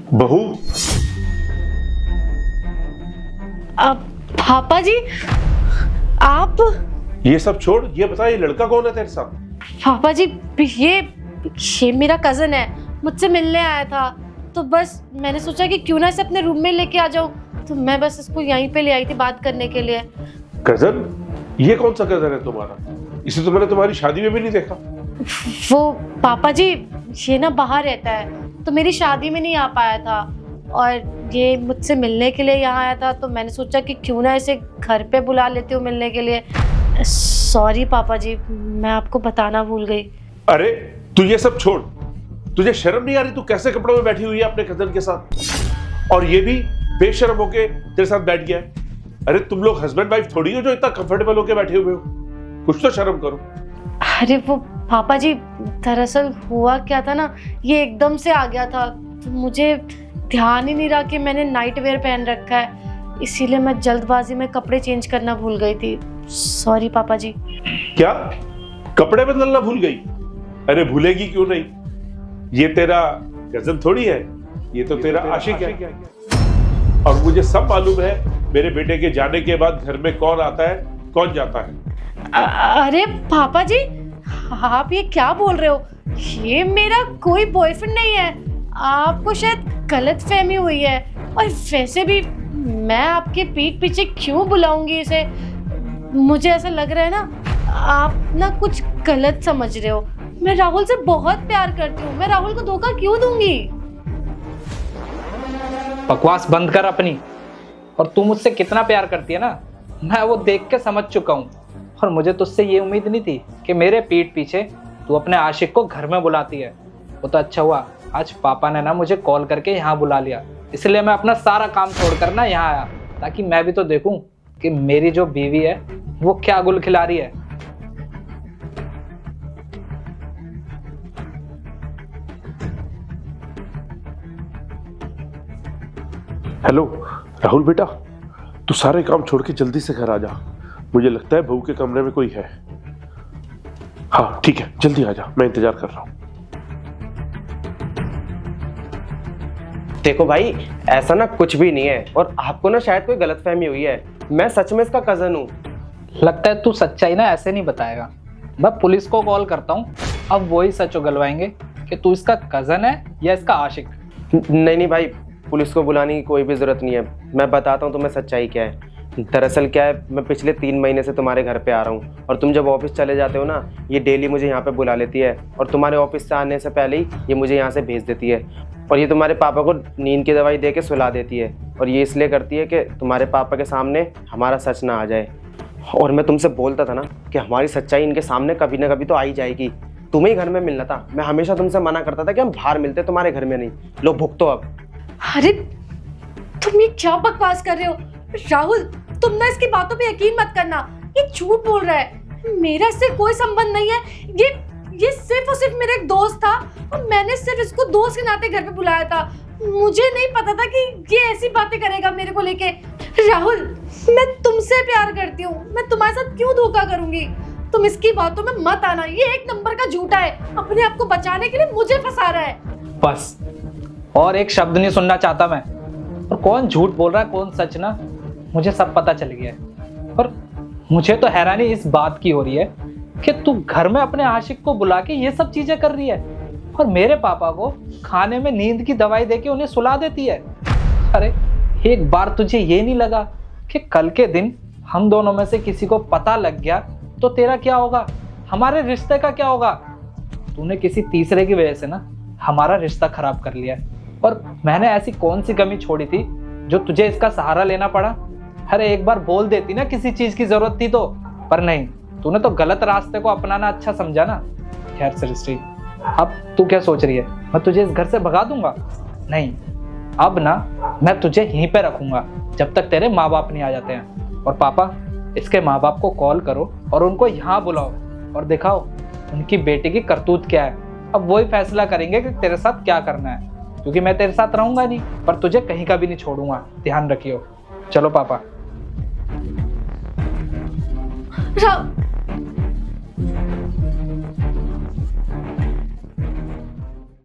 बहू, पापा जी आप। ये सब छोड़, ये बता ये लड़का कौन है तेरे साथ? पापा जी ये मेरा कजन है, मुझसे मिलने आया था, तो बस मैंने सोचा कि क्यों ना इसे अपने रूम में लेके आ जाऊं, तो मैं बस इसको यहीं पे ले आई थी बात करने के लिए। कजन? ये कौन सा कजन है तुम्हारा? इसे तो मैंने तुम्हारी शादी में भी नहीं देखा। वो पापा जी ये ना बाहर रहता है, तो मेरी शादी में नहीं आ पाया था, और ये मुझसे मिलने के लिए यहाँ आया था, तो मैंने सोचा कि क्यों ना इसे घर पे बुला लेती हूँ मिलने के लिए। सॉरी पापा जी, मैं आपको बताना भूल गई। अरे तू ये सब छोड़, तुझे शर्म नहीं आ रही? तू कैसे कपड़ों में बैठी हुई है अपने कजन के साथ, और ये भी बेशर्म होके तेरे साथ बैठ गया है। अरे तुम लोग हस्बैंड वाइफ थोड़ी हो जो इतना कंफर्टेबल होके बैठे हुए हो, कुछ तो शर्म करो। अरे वो पापा जी दरअसल हुआ क्या था ना, ये एकदम से आ गया था, तो मुझे ध्यान ही नहीं रहा कि मैंने नाइट वेयर पहन रखा है, इसीलिए मैं जल्दबाजी में कपड़े चेंज करना भूल गई थी। सॉरी पापा जी। क्या कपड़े बदलना भूल गई? अरे भूलेगी क्यों नहीं, ये तेरा कजन थोड़ी है, ये तो तेरा आशिक है। और मुझे सब मालूम है मेरे बेटे के जाने के बाद घर में कौन आता है कौन जाता है। अरे पापा जी आप ये क्या बोल रहे हो, ये मेरा कोई बॉयफ्रेंड नहीं है, आपको शायद गलत फहमी हुई है, और वैसे भी मैं आपके पीठ पीछे क्यों बुलाऊंगी इसे, मुझे ऐसा लग रहा है ना आप ना कुछ गलत समझ रहे हो। मैं राहुल से बहुत प्यार करती हूँ, मैं राहुल को धोखा क्यों दूंगी। बकवास बंद कर अपनी, और तू मुझसे कितना प्यार करती है ना, मैं वो देख के समझ चुका हूँ, और मुझे तुझसे ये उम्मीद नहीं थी कि मेरे पीठ पीछे तू अपने आशिक को घर में बुलाती है। वो तो अच्छा हुआ आज पापा ने ना मुझे कॉल करके यहाँ बुला लिया, इसलिए मैं अपना सारा काम छोड़कर ना यहाँ आया, ताकि मैं भी तो देखूं कि मेरी जो बीवी है वो क्या गुल खिला रही है। हेलो राहुल बेटा, तू सारे काम छोड़ के जल्दी से घर आ जा, मुझे लगता है बहू के कमरे में कोई है। हाँ ठीक है, जल्दी आ जा, मैं इंतजार कर रहा हूँ। देखो भाई, ऐसा ना कुछ भी नहीं है, और आपको ना शायद कोई गलतफहमी हुई है, मैं सच में इसका कजन हूँ। लगता है तू सच्चाई ना ऐसे नहीं बताएगा, मैं पुलिस को कॉल करता हूँ, अब वही सच उगलवाएंगे कि तू इसका कजन है या इसका आशिक। नहीं नहीं भाई, पुलिस को बुलाने की कोई भी ज़रूरत नहीं है, मैं बताता हूँ तुम्हें सच्चाई क्या है। दरअसल क्या है, मैं पिछले 3 महीने से तुम्हारे घर पे आ रहा हूँ, और तुम जब ऑफिस चले जाते हो ना, ये डेली मुझे यहाँ पे बुला लेती है, और तुम्हारे ऑफिस से आने से पहले ही ये मुझे यहाँ से भेज देती है, और ये तुम्हारे पापा को नींद की दवाई दे के सुला देती है, और ये इसलिए करती है कि तुम्हारे पापा के सामने हमारा सच ना आ जाए। और मैं तुमसे बोलता था ना कि हमारी सच्चाई इनके सामने कभी ना कभी तो आ ही जाएगी। तुम्हें ही घर में मिलना था, मैं हमेशा तुमसे मना करता था कि हम बाहर मिलते, तुम्हारे घर में नहीं। लो भुगतो अब। अरे तुम ये क्या बकवास कर रहे हो राहुल, तुम ना इसकी बातों पे यकीन मत करना, ये झूठ बोल रहा है, मेरा इससे कोई संबंध नहीं है, ये सिर्फ और सिर्फ मेरा एक दोस्त था, और मैंने सिर्फ इसको दोस्त के नाते घर पे बुलाया था, मुझे नहीं पता था कि ये ऐसी बातें करेगा मेरे को लेके। राहुल मैं तुमसे प्यार करती हूँ, मैं तुम्हारे साथ क्यों धोखा करूंगी, तुम इसकी बातों में मत आना, ये एक नंबर का झूठा है, अपने आप को बचाने के लिए मुझे फंसा रहा है। बस और एक शब्द नहीं सुनना चाहता मैं, और कौन झूठ बोल रहा है कौन सच ना मुझे सब पता चल गया है। और मुझे तो हैरानी इस बात की हो रही है कि तू घर में अपने आशिक को बुला के ये सब चीजें कर रही है, और मेरे पापा को खाने में नींद की दवाई देके उन्हें सुला देती है। अरे एक बार तुझे ये नहीं लगा कि कल के दिन हम दोनों में से किसी को पता लग गया तो तेरा क्या होगा, हमारे रिश्ते का क्या होगा। तूने किसी तीसरे की वजह से ना हमारा रिश्ता खराब कर लिया, और मैंने ऐसी कौन सी कमी छोड़ी थी जो तुझे इसका सहारा लेना पड़ा। अरे एक बार बोल देती ना किसी चीज की जरूरत थी तो, पर नहीं, तूने तो गलत रास्ते को अपनाना अच्छा समझा ना। खैर सृष्टि, अब तू क्या सोच रही है, मैं तुझे इस घर से भगा दूंगा? नहीं, अब ना मैं तुझे यहीं पे रखूंगा जब तक तेरे माँ बाप नहीं आ जाते हैं। और पापा, इसके माँ बाप को कॉल करो और उनको यहाँ बुलाओ और दिखाओ उनकी बेटी की करतूत क्या है। अब वही फैसला करेंगे कि तेरे साथ क्या करना है, क्योंकि मैं तेरे साथ रहूंगा नहीं, पर तुझे कहीं का भी नहीं छोड़ूंगा, ध्यान रखियो। चलो पापा।